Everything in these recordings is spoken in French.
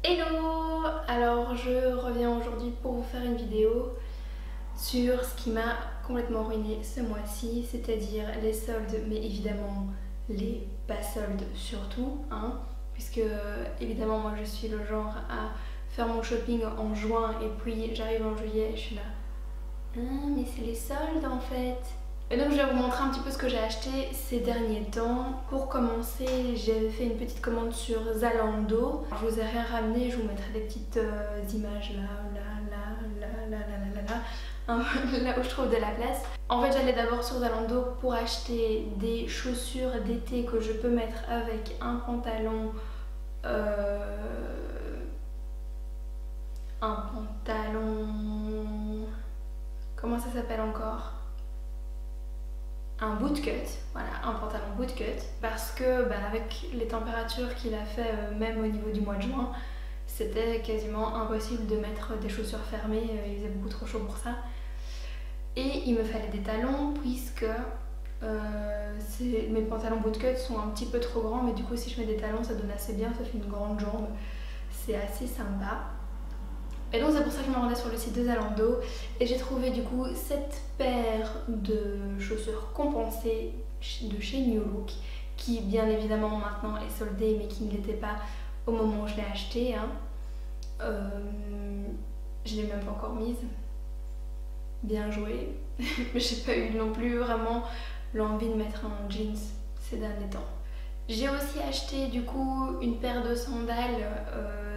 Hello! Alors je reviens aujourd'hui pour vous faire une vidéo sur ce qui m'a complètement ruiné ce mois-ci, c'est-à-dire les soldes, mais évidemment les bas soldes surtout, hein, puisque évidemment moi je suis le genre à faire mon shopping en juin et puis j'arrive en juillet et je suis là. Ah, mais c'est les soldes en fait. Et donc je vais vous montrer un petit peu ce que j'ai acheté ces derniers temps. Pour commencer, j'ai fait une petite commande sur Zalando. Je vous ai rien ramené, je vous mettrai des petites images là où je trouve de la place. En fait, j'allais d'abord sur Zalando pour acheter des chaussures d'été que je peux mettre avec un pantalon. Un pantalon. Comment ça s'appelle encore? Un bootcut, voilà, un pantalon bootcut, parce que avec les températures qu'il a fait même au niveau du mois de juin, c'était quasiment impossible de mettre des chaussures fermées, il faisait beaucoup trop chaud pour ça. Et il me fallait des talons puisque mes pantalons bootcut sont un petit peu trop grands, mais du coup si je mets des talons ça donne assez bien, ça fait une grande jambe, c'est assez sympa. Et donc c'est pour ça que je me rendais sur le site de Zalando et j'ai trouvé du coup cette paire de chaussures compensées de chez New Look qui bien évidemment maintenant est soldée mais qui ne l'était pas au moment où je l'ai achetée. Je l'ai même pas encore mise. Bien joué. Mais j'ai pas eu non plus vraiment l'envie de mettre un jeans ces derniers temps. J'ai aussi acheté du coup une paire de sandales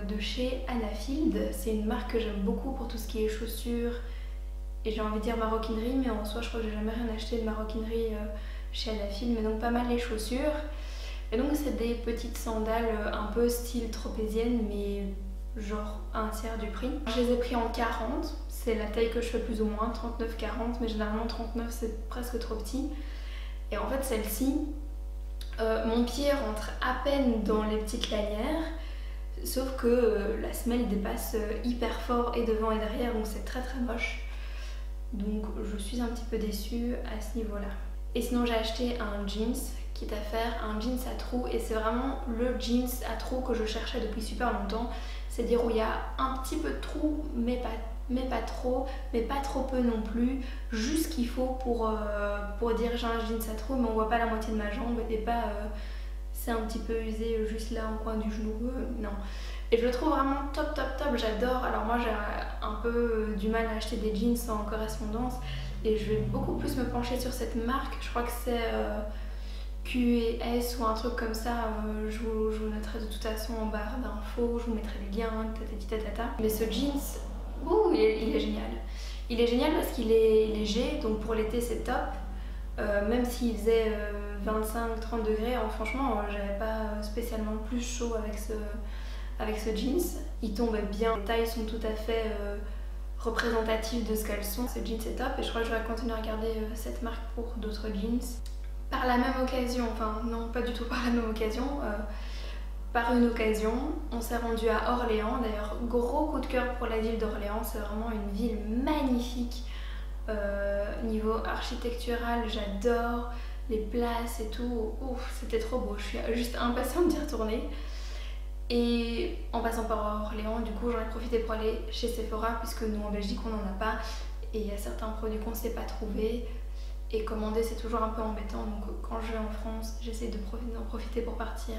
de chez Anafield. C'est une marque que j'aime beaucoup pour tout ce qui est chaussures et j'ai envie de dire maroquinerie, mais en soi je crois que j'ai jamais rien acheté de maroquinerie chez Anafield, mais donc pas mal les chaussures. Et donc c'est des petites sandales un peu style tropézienne, mais genre un tiers du prix. Je les ai pris en 40, c'est la taille que je fais plus ou moins, 39-40, mais généralement 39 c'est presque trop petit. Et en fait celle-ci, mon pied rentre à peine dans les petites lanières, sauf que la semelle dépasse hyper fort et devant et derrière, donc c'est très très moche. Donc je suis un petit peu déçue à ce niveau-là. Et sinon j'ai acheté un jeans, quitte à faire un jeans à trous, et c'est vraiment le jeans à trous que je cherchais depuis super longtemps. C'est-à-dire où il y a un petit peu de trous, mais pas trop, mais pas trop peu non plus, juste ce qu'il faut pour dire j'ai un jeans à trous, mais on voit pas la moitié de ma jambe et pas c'est un petit peu usé juste là en coin du genou, non. Et je le trouve vraiment top top top, j'adore. Alors moi j'ai un peu du mal à acheter des jeans en correspondance et je vais beaucoup plus me pencher sur cette marque, je crois que c'est QS ou un truc comme ça, je vous noterai de toute façon en barre d'infos, je vous mettrai les liens, tatati tatata. Mais ce jeans, ouh, il est génial. Il est génial parce qu'il est léger, donc pour l'été c'est top. Même s'il faisait 25-30 degrés, franchement j'avais pas spécialement plus chaud avec ce jeans. Il tombe bien, les tailles sont tout à fait représentatives de ce qu'elles sont. Ce jeans est top et je crois que je vais continuer à regarder cette marque pour d'autres jeans. Par la même occasion, enfin non pas du tout par la même occasion, par une occasion, on s'est rendu à Orléans. D'ailleurs, gros coup de cœur pour la ville d'Orléans, c'est vraiment une ville magnifique. Niveau architectural, j'adore les places et tout. Ouf, c'était trop beau, je suis juste impatiente d'y retourner. Et en passant par Orléans, du coup, j'en ai profité pour aller chez Sephora, puisque nous en Belgique on n'en a pas et il y a certains produits qu'on ne sait pas trouver. Et commander c'est toujours un peu embêtant, donc quand je vais en France, j'essaie d'en profiter pour partir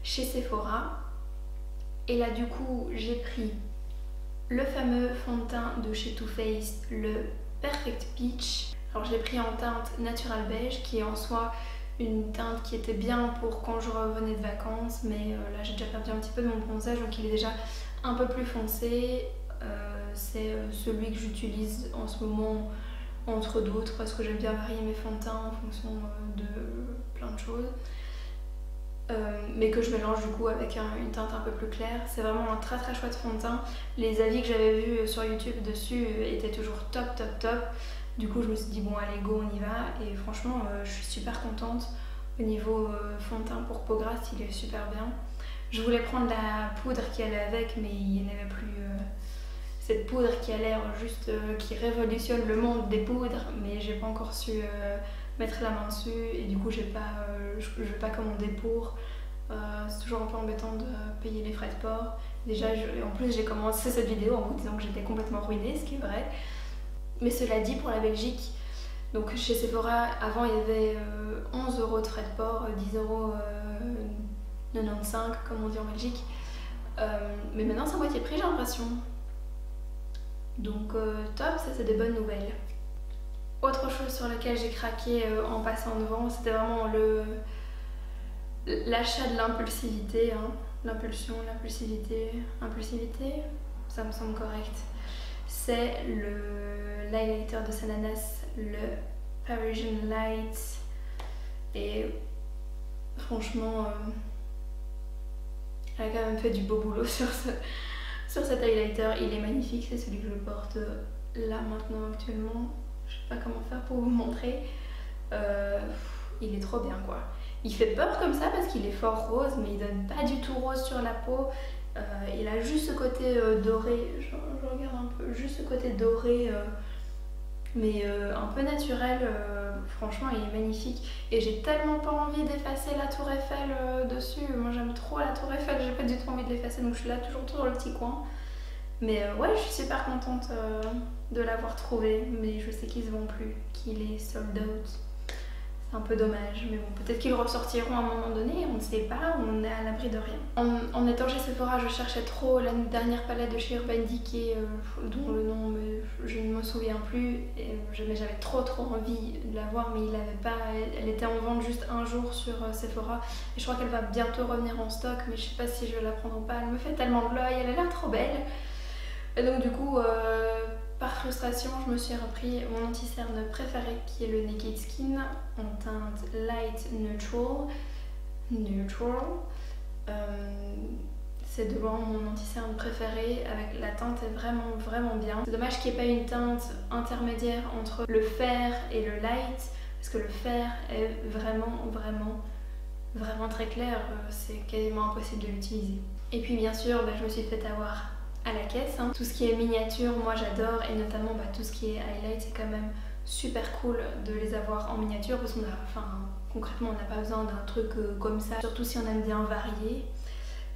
chez Sephora. Et là du coup j'ai pris le fameux fond de teint de chez Too Faced, le Perfect Peach. Alors je l'ai pris en teinte Natural Beige, qui est en soi une teinte qui était bien pour quand je revenais de vacances, mais là j'ai déjà perdu un petit peu de mon bronzage, donc il est déjà un peu plus foncé. C'est celui que j'utilise en ce moment entre d'autres parce que j'aime bien varier mes fonds de teint en fonction de plein de choses, mais que je mélange du coup avec une teinte un peu plus claire. C'est vraiment un très très chouette fond de teint. Les avis que j'avais vus sur YouTube dessus étaient toujours top top top. Du coup je me suis dit bon allez go on y va, et franchement je suis super contente. Au niveau fond de teint pour peau grasse il est super bien. Je voulais prendre la poudre qui allait avec, mais il n'y en avait plus. Cette poudre qui a l'air juste qui révolutionne le monde des poudres, mais j'ai pas encore su mettre la main dessus et du coup je vais pas commander pour. C'est toujours un peu embêtant de payer les frais de port Déjà, en plus j'ai commencé cette vidéo en vous disant que j'étais complètement ruinée, ce qui est vrai. Mais cela dit, pour la Belgique, donc chez Sephora, avant il y avait 11 € de frais de port, 10,95 € comme on dit en Belgique. Mais maintenant c'est à moitié prix, j'ai l'impression. Donc top, ça c'est des bonnes nouvelles. Autre chose sur laquelle j'ai craqué en passant devant, c'était vraiment l'achat de l'impulsivité. Hein. L'impulsion, impulsivité, ça me semble correct. C'est l'highlighter de Sananas, le Parisian Light. Et franchement, elle a quand même fait du beau boulot sur cet highlighter. Il est magnifique, c'est celui que je porte là maintenant actuellement. Je sais pas comment faire pour vous montrer. Il est trop bien quoi. Il fait peur comme ça parce qu'il est fort rose, mais il donne pas du tout rose sur la peau. Il a juste ce côté doré, je regarde un peu, juste ce côté doré, mais un peu naturel. Franchement, il est magnifique. Et j'ai tellement pas envie d'effacer la tour Eiffel dessus. Moi j'aime trop la tour Eiffel, j'ai pas du tout envie de l'effacer, donc je suis là toujours dans le petit coin. Mais ouais, je suis super contente de l'avoir trouvé, mais je sais qu'il se vend plus, qu'il est sold out. C'est un peu dommage, mais bon, peut-être qu'ils ressortiront à un moment donné, on ne sait pas, on est à l'abri de rien. En étant chez Sephora, je cherchais trop la dernière palette de chez Urban Decay, dont le nom je ne me souviens plus, mais j'avais trop envie de la voir, mais il l'avait pas, elle était en vente juste un jour sur Sephora, et je crois qu'elle va bientôt revenir en stock, mais je sais pas si je vais la prendre ou pas, elle me fait tellement de l'œil, elle a l'air trop belle. Et donc du coup, par frustration, je me suis repris mon anti-cerne préféré qui est le Naked Skin en teinte Light Neutral. C'est de loin mon anti-cerne préféré, avec la teinte est vraiment bien. C'est dommage qu'il n'y ait pas une teinte intermédiaire entre le fer et le light, parce que le fer est vraiment très clair, c'est quasiment impossible de l'utiliser. Et puis bien sûr, je me suis fait avoir à la caisse. Hein. Tout ce qui est miniature, moi j'adore, et notamment tout ce qui est highlight, c'est quand même super cool de les avoir en miniature parce concrètement on n'a pas besoin d'un truc comme ça, surtout si on aime bien varier.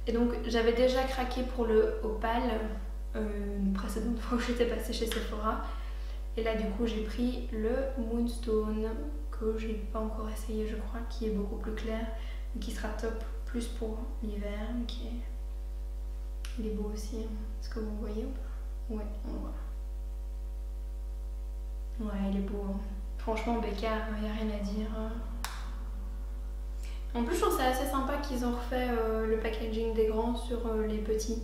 Et donc j'avais déjà craqué pour le Opal une précédente fois où j'étais passée chez Sephora, et là du coup j'ai pris le Moonstone que j'ai pas encore essayé je crois, qui est beaucoup plus clair et qui sera top plus pour l'hiver, il est beau aussi, est-ce que vous voyez ou pas? Ouais, on le voit. Ouais, il est beau. Franchement, Becca, il n'y a rien à dire. En plus, je trouve ça assez sympa qu'ils ont refait le packaging des grands sur les petits.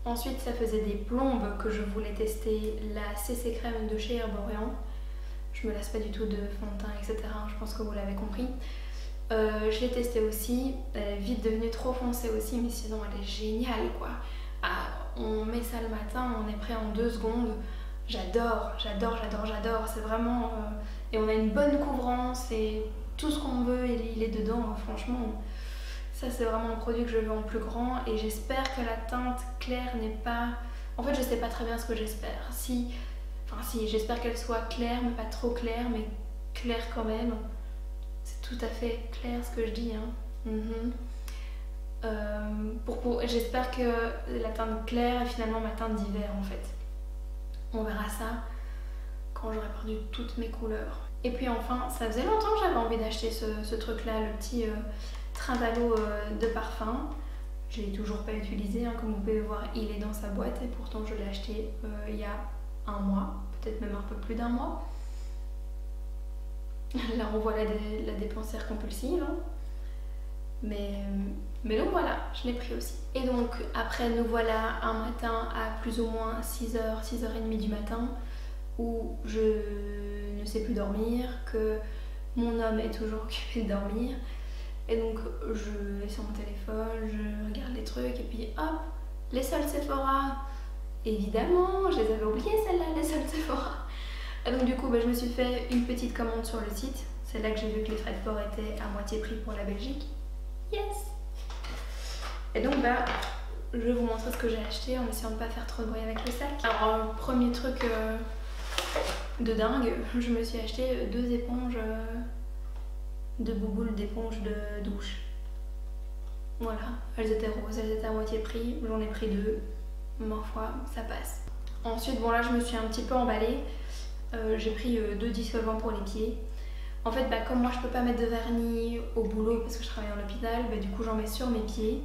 Ensuite, ça faisait des plombes que je voulais tester, la CC Crème de chez Herborian. Je me lasse pas du tout de fond de teint, etc. Je pense que vous l'avez compris. Je l'ai testée aussi, elle est vite devenue trop foncée aussi, mais sinon elle est géniale quoi. On met ça le matin, on est prêt en 2 secondes. J'adore, c'est vraiment... et on a une bonne couvrance et tout ce qu'on veut, il est dedans, franchement. Ça c'est vraiment un produit que je veux en plus grand, et j'espère que la teinte claire n'est pas... En fait je sais pas très bien ce que j'espère. Si, j'espère qu'elle soit claire, mais pas trop claire, mais claire quand même. C'est tout à fait clair ce que je dis. Hein. J'espère que la teinte claire est finalement ma teinte d'hiver en fait. On verra ça quand j'aurai perdu toutes mes couleurs. Et puis enfin, ça faisait longtemps que j'avais envie d'acheter ce truc là, le petit trinbalo de parfum. Je l'ai toujours pas utilisé, hein. Comme vous pouvez voir, il est dans sa boîte, et pourtant je l'ai acheté il y a un mois, peut-être même un peu plus d'1 mois. Là on voit la dépensière compulsive, hein. Mais donc voilà, je l'ai pris aussi. Et donc après nous voilà un matin à plus ou moins 6h, 6h30 du matin, où je ne sais plus dormir, que mon homme est toujours occupé de dormir. Et donc je vais sur mon téléphone, je regarde les trucs, et puis hop, les soldes Sephora. Évidemment, je les avais oubliées celles-là, les soldes Sephora. Et donc du coup, je me suis fait une petite commande sur le site. C'est là que j'ai vu que les frais de port étaient à moitié prix pour la Belgique. Yes! Et donc je vais vous montrer ce que j'ai acheté en essayant de ne pas faire trop de bruit avec le sac. Alors premier truc de dingue, je me suis acheté 2 éponges de bouboule d'éponge de douche. Voilà, elles étaient roses, elles étaient à moitié prix, j'en ai pris 2, ma foi, ça passe. Ensuite, bon là je me suis un petit peu emballée, j'ai pris 2 dissolvants pour les pieds. En fait, comme moi je peux pas mettre de vernis au boulot parce que je travaille en hôpital, du coup j'en mets sur mes pieds.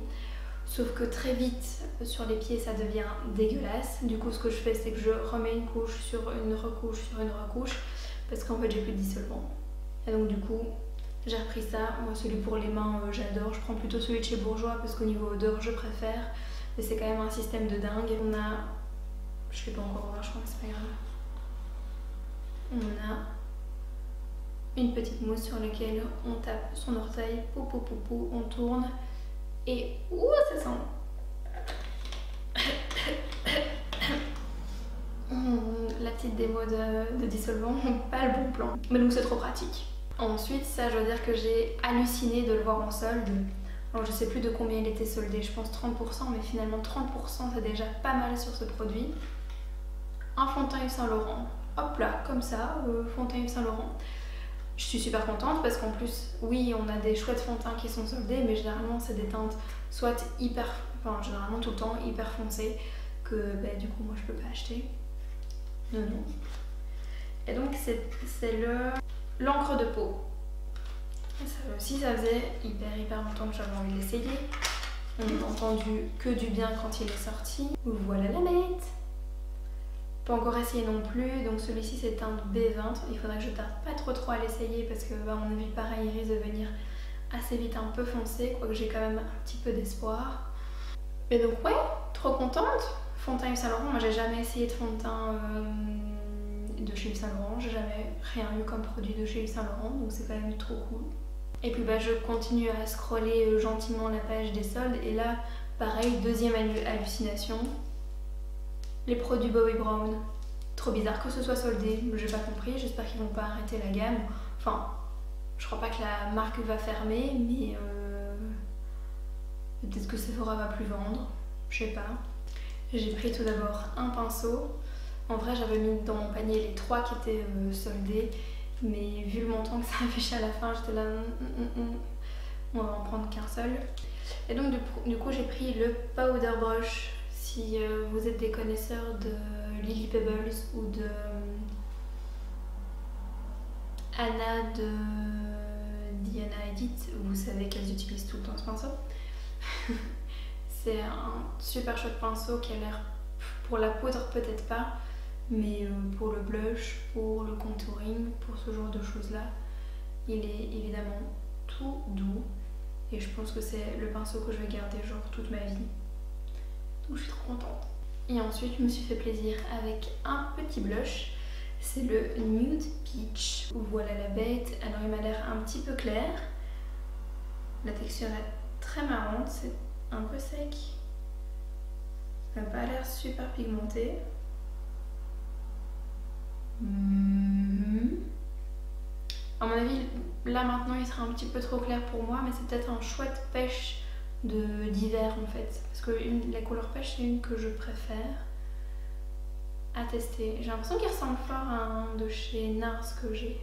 Sauf que très vite sur les pieds ça devient dégueulasse. Du coup ce que je fais c'est que je remets une couche sur une recouche sur une recouche parce qu'en fait j'ai plus de dissolvant. Et donc du coup j'ai repris ça. Moi celui pour les mains j'adore, je prends plutôt celui de chez Bourjois parce qu'au niveau odeur je préfère. Mais c'est quand même un système de dingue. On a, je vais pas encore voir, je crois que c'est pas grave. On a une petite mousse sur laquelle on tape son orteil, on tourne et ouh ça sent. La petite démo de dissolvant, pas le bon plan. Mais donc c'est trop pratique. Ensuite ça je dois dire que j'ai halluciné de le voir en solde. Alors je sais plus de combien il était soldé, je pense 30%, mais finalement 30% c'est déjà pas mal sur ce produit. Un fond de teint Yves Saint Laurent, hop là, comme ça, fond de teint Yves Saint Laurent. Je suis super contente parce qu'en plus, oui, on a des chouettes fonds de teint qui sont soldés, mais généralement c'est des teintes soit hyper, enfin généralement tout le temps hyper foncées que du coup moi je peux pas acheter. Non. Et donc c'est l'encre de peau. Ça aussi ça faisait hyper longtemps que j'avais envie de l'essayer. On n'a entendu que du bien quand il est sorti. Voilà la bête. Pas encore essayé non plus, donc celui-ci c'est teinte B20. Il faudrait que je tarde pas trop à l'essayer parce que à mon avis pareil il risque de venir assez vite un peu foncé, quoique j'ai quand même un petit peu d'espoir. Et donc ouais, trop contente. Fond de teint Yves Saint Laurent, moi j'ai jamais essayé de fond de teint de chez Yves Saint Laurent, j'ai jamais rien eu comme produit de chez Yves Saint Laurent, donc c'est quand même trop cool. Et puis je continue à scroller gentiment la page des soldes et là pareil, deuxième hallucination. Les produits Bobbi Brown, trop bizarre que ce soit soldé, j'ai pas compris, j'espère qu'ils vont pas arrêter la gamme. Enfin, je crois pas que la marque va fermer, mais peut-être que Sephora va plus vendre, je sais pas. J'ai pris tout d'abord un pinceau. En vrai, j'avais mis dans mon panier les 3 qui étaient soldés, mais vu le montant que ça affichait à la fin, j'étais là, on va en prendre qu'un seul. Et donc du coup, j'ai pris le Powder Brush. Si vous êtes des connaisseurs de Lily Pebbles ou de Anna de Diana Edit, vous savez qu'elles utilisent tout le temps ce pinceau. C'est un super chouette pinceau qui a l'air, pour la poudre peut-être pas, mais pour le blush, pour le contouring, pour ce genre de choses là, il est évidemment tout doux et je pense que c'est le pinceau que je vais garder genre toute ma vie. Donc je suis trop contente. Et ensuite je me suis fait plaisir avec un petit blush, c'est le Nude Peach. Voilà la bête, alors il m'a l'air un petit peu clair, la texture est très marrante, c'est un peu sec, ça n'a pas l'air super pigmenté. À mon avis là maintenant il sera un petit peu trop clair pour moi, mais c'est peut-être un chouette pêche d'hiver en fait, parce que la couleur pêche c'est une que je préfère à tester. J'ai l'impression qu'il ressemble fort à un de chez NARS que j'ai,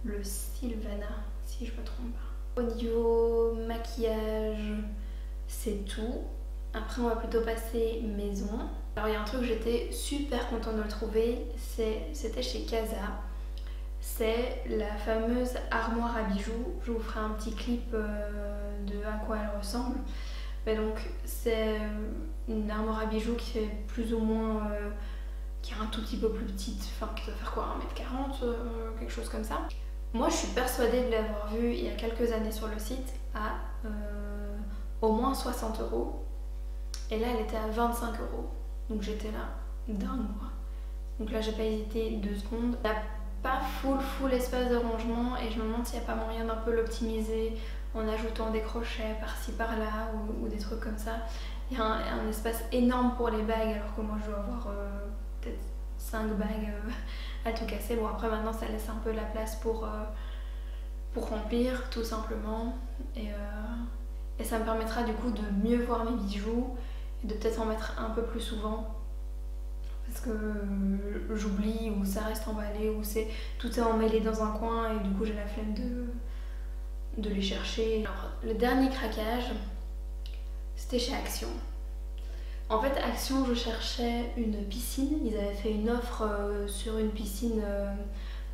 le Sylvana si je me trompe pas. Au niveau maquillage c'est tout, après on va plutôt passer maison. Alors il y a un truc que j'étais super contente de le trouver, c'était chez Casa. C'est la fameuse armoire à bijoux. Je vous ferai un petit clip de à quoi elle ressemble. Mais donc c'est une armoire à bijoux qui fait plus ou moins, qui est un tout petit peu plus petite, enfin qui doit faire quoi, 1m40, quelque chose comme ça. Moi je suis persuadée de l'avoir vue il y a quelques années sur le site à au moins 60 €. Et là elle était à 25 €. Donc j'étais là, dingue quoi. Donc là j'ai pas hésité 2 secondes. Pas full espace de rangement et je me demande s'il n'y a pas moyen d'un peu l'optimiser en ajoutant des crochets par-ci par-là ou des trucs comme ça. Il y a un espace énorme pour les bagues alors que moi je dois avoir peut-être 5 bagues à tout casser. Bon après maintenant ça laisse un peu la place pour remplir tout simplement et ça me permettra du coup de mieux voir mes bijoux et de peut-être en mettre un peu plus souvent. Parce que j'oublie ou ça reste emballé ou tout est emmêlé dans un coin et du coup j'ai la flemme de les chercher. Alors le dernier craquage, C'était chez Action. En fait, Action, je cherchais une piscine. Ils avaient fait une offre sur une piscine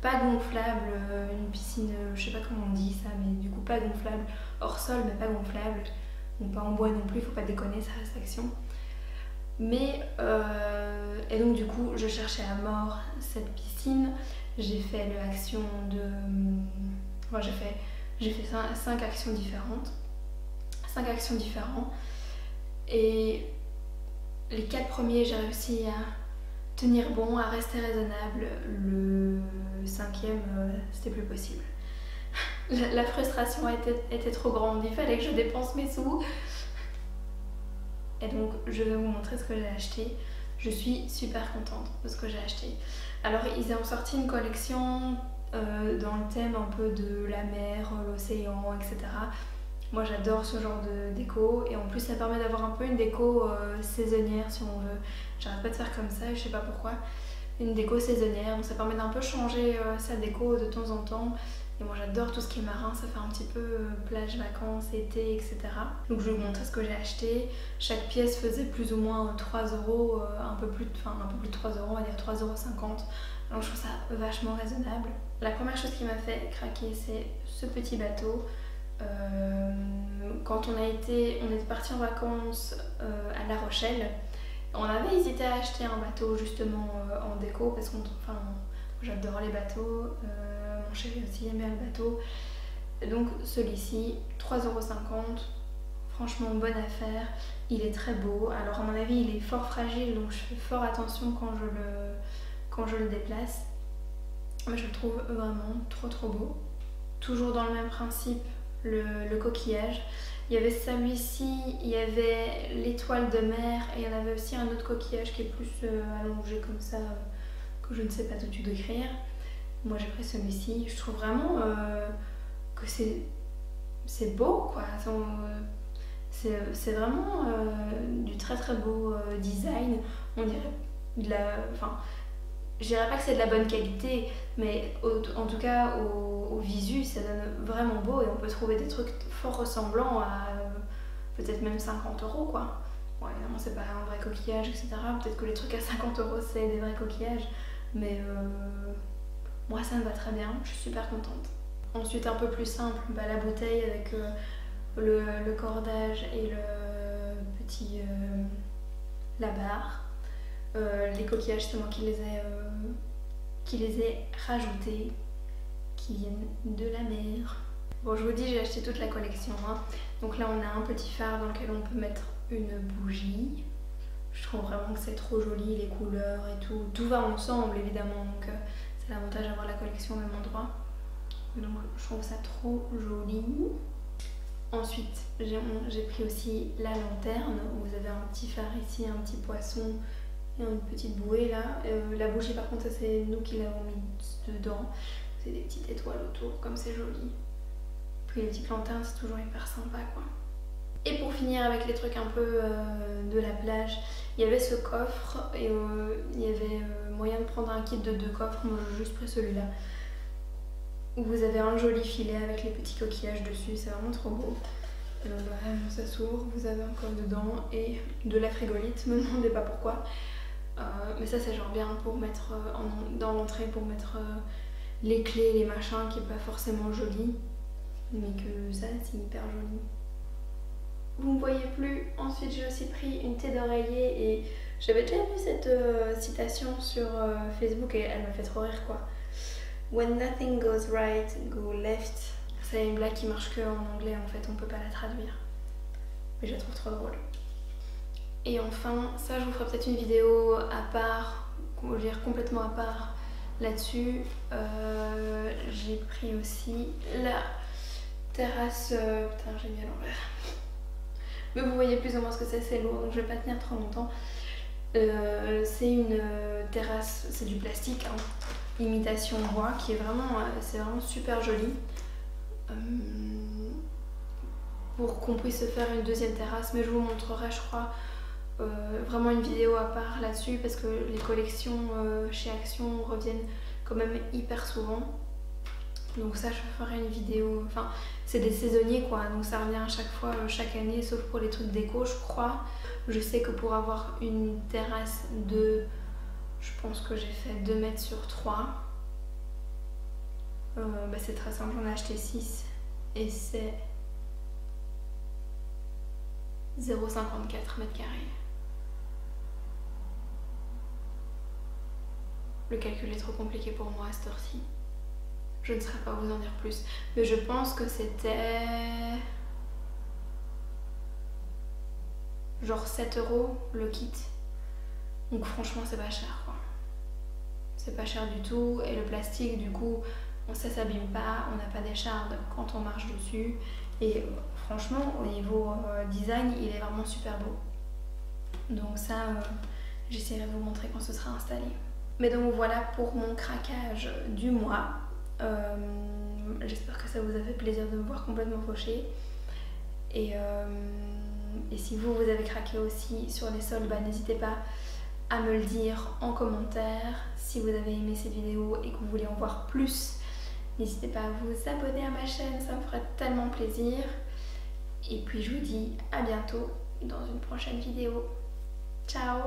pas gonflable, une piscine, je sais pas comment on dit ça, mais du coup pas gonflable, hors sol mais pas gonflable. Bon, pas en bois non plus, faut pas déconner, ça reste Action. Mais, et donc du coup, je cherchais à mort cette piscine. J'ai fait le action de... Enfin, j'ai fait 5 actions différentes. 5 actions différentes. Et les 4 premiers, j'ai réussi à tenir bon, à rester raisonnable. Le 5e, c'était plus possible. La frustration était trop grande, il fallait que je dépense mes sous. Et donc je vais vous montrer ce que j'ai acheté. Je suis super contente de ce que j'ai acheté. Alors ils ont sorti une collection dans le thème un peu de la mer, l'océan, etc. Moi j'adore ce genre de déco et en plus ça permet d'avoir un peu une déco saisonnière si on veut. J'arrête pas de faire comme ça, je sais pas pourquoi. Une déco saisonnière, donc ça permet d'un peu changer sa déco de temps en temps. Et moi j'adore tout ce qui est marin, ça fait un petit peu plage, vacances, été, etc. Donc je vais vous montrer ce que j'ai acheté. Chaque pièce faisait plus ou moins 3 €, un peu plus de 3 €, on va dire 3,50 €. Donc je trouve ça vachement raisonnable. La première chose qui m'a fait craquer, c'est ce petit bateau. Quand on était parti en vacances à La Rochelle, on avait hésité à acheter un bateau justement en déco parce que j'adore les bateaux. Mon chéri aussi aimait le bateau. Donc celui-ci, 3,50 €, franchement bonne affaire. Il est très beau. Alors à mon avis il est fort fragile, donc je fais fort attention quand je le déplace. Mais je le trouve vraiment trop beau. Toujours dans le même principe, le coquillage. Il y avait celui-ci, il y avait l'étoile de mer et il y en avait aussi un autre coquillage qui est plus allongé comme ça, que je ne sais pas tout de suite décrire. Moi j'ai pris celui-ci, je trouve vraiment que c'est beau quoi. C'est vraiment du très beau design. On dirait de la... Enfin, je dirais pas que c'est de la bonne qualité, mais en tout cas au visu ça donne vraiment beau et on peut trouver des trucs fort ressemblants à peut-être même 50 € quoi. Bon évidemment c'est pas un vrai coquillage etc. Peut-être que les trucs à 50 € c'est des vrais coquillages, mais moi ça me va très bien, je suis super contente. Ensuite un peu plus simple, la bouteille avec le cordage et le petit la barre. Les coquillages c'est moi qui les ai rajoutés, qui viennent de la mer. Bon je vous dis j'ai acheté toute la collection hein. Donc là on a un petit phare dans lequel on peut mettre une bougie. Je trouve vraiment que c'est trop joli, les couleurs et tout va ensemble évidemment, donc c'est l'avantage d'avoir la collection au même endroit. Donc je trouve ça trop joli. Ensuite j'ai pris aussi la lanterne. Vous avez un petit phare ici, un petit poisson et une petite bouée là. La bougie par contre ça c'est nous qui l'avons mis dedans. C'est des petites étoiles autour, comme c'est joli. Puis les petites lanternes c'est toujours hyper sympa quoi. Et pour finir avec les trucs un peu de la plage, il y avait ce coffre et il y avait moyen de prendre un kit de 2 coffres. Moi j'ai juste pris celui-là. Vous avez un joli filet avec les petits coquillages dessus, c'est vraiment trop beau. Et donc voilà, ça s'ouvre, vous avez un coffre dedans et de la frigolite, me demandez pas pourquoi. Mais ça c'est genre bien pour mettre dans l'entrée, pour mettre les clés, les machins, qui est pas forcément joli, mais que ça c'est hyper joli. Vous ne voyez plus. Ensuite j'ai aussi pris une thé d'oreiller et j'avais déjà vu cette citation sur Facebook et elle m'a fait trop rire quoi. When nothing goes right, go left. C'est une blague qui marche que en anglais en fait, on peut pas la traduire. Mais je la trouve trop drôle. Et enfin, ça je vous ferai peut-être une vidéo à part, je veux dire complètement à part là-dessus. J'ai pris aussi la terrasse... Putain j'ai mis à l'envers. Mais vous voyez plus ou moins ce que c'est lourd donc je vais pas tenir trop longtemps. C'est une terrasse, c'est du plastique, hein, imitation bois, qui est vraiment, c'est vraiment super joli. Pour qu'on puisse se faire une deuxième terrasse, mais je vous montrerai je crois vraiment une vidéo à part là-dessus parce que les collections chez Action reviennent quand même hyper souvent. Donc ça je ferai une vidéo, enfin c'est des saisonniers quoi, donc ça revient à chaque fois, chaque année, sauf pour les trucs déco je crois. Je sais que pour avoir une terrasse de, je pense que j'ai fait 2 mètres sur 3. C'est très simple, j'en ai acheté 6 et c'est 0,54 mètres carrés. Le calcul est trop compliqué pour moi à cette heure-ci. Je ne saurais pas vous en dire plus. Mais je pense que c'était genre 7 € le kit. Donc franchement c'est pas cher quoi. C'est pas cher du tout. Et le plastique du coup ça s'abîme pas. On n'a pas d'écharde quand on marche dessus. Et franchement au niveau design il est vraiment super beau. Donc ça j'essaierai de vous montrer quand ce sera installé. Mais donc voilà pour mon craquage du mois. J'espère que ça vous a fait plaisir de me voir complètement fauchée. Et si vous avez craqué aussi sur les soldes, n'hésitez pas à me le dire en commentaire. Si vous avez aimé cette vidéo et que vous voulez en voir plus, n'hésitez pas à vous abonner à ma chaîne, ça me ferait tellement plaisir. Et puis je vous dis à bientôt dans une prochaine vidéo. Ciao!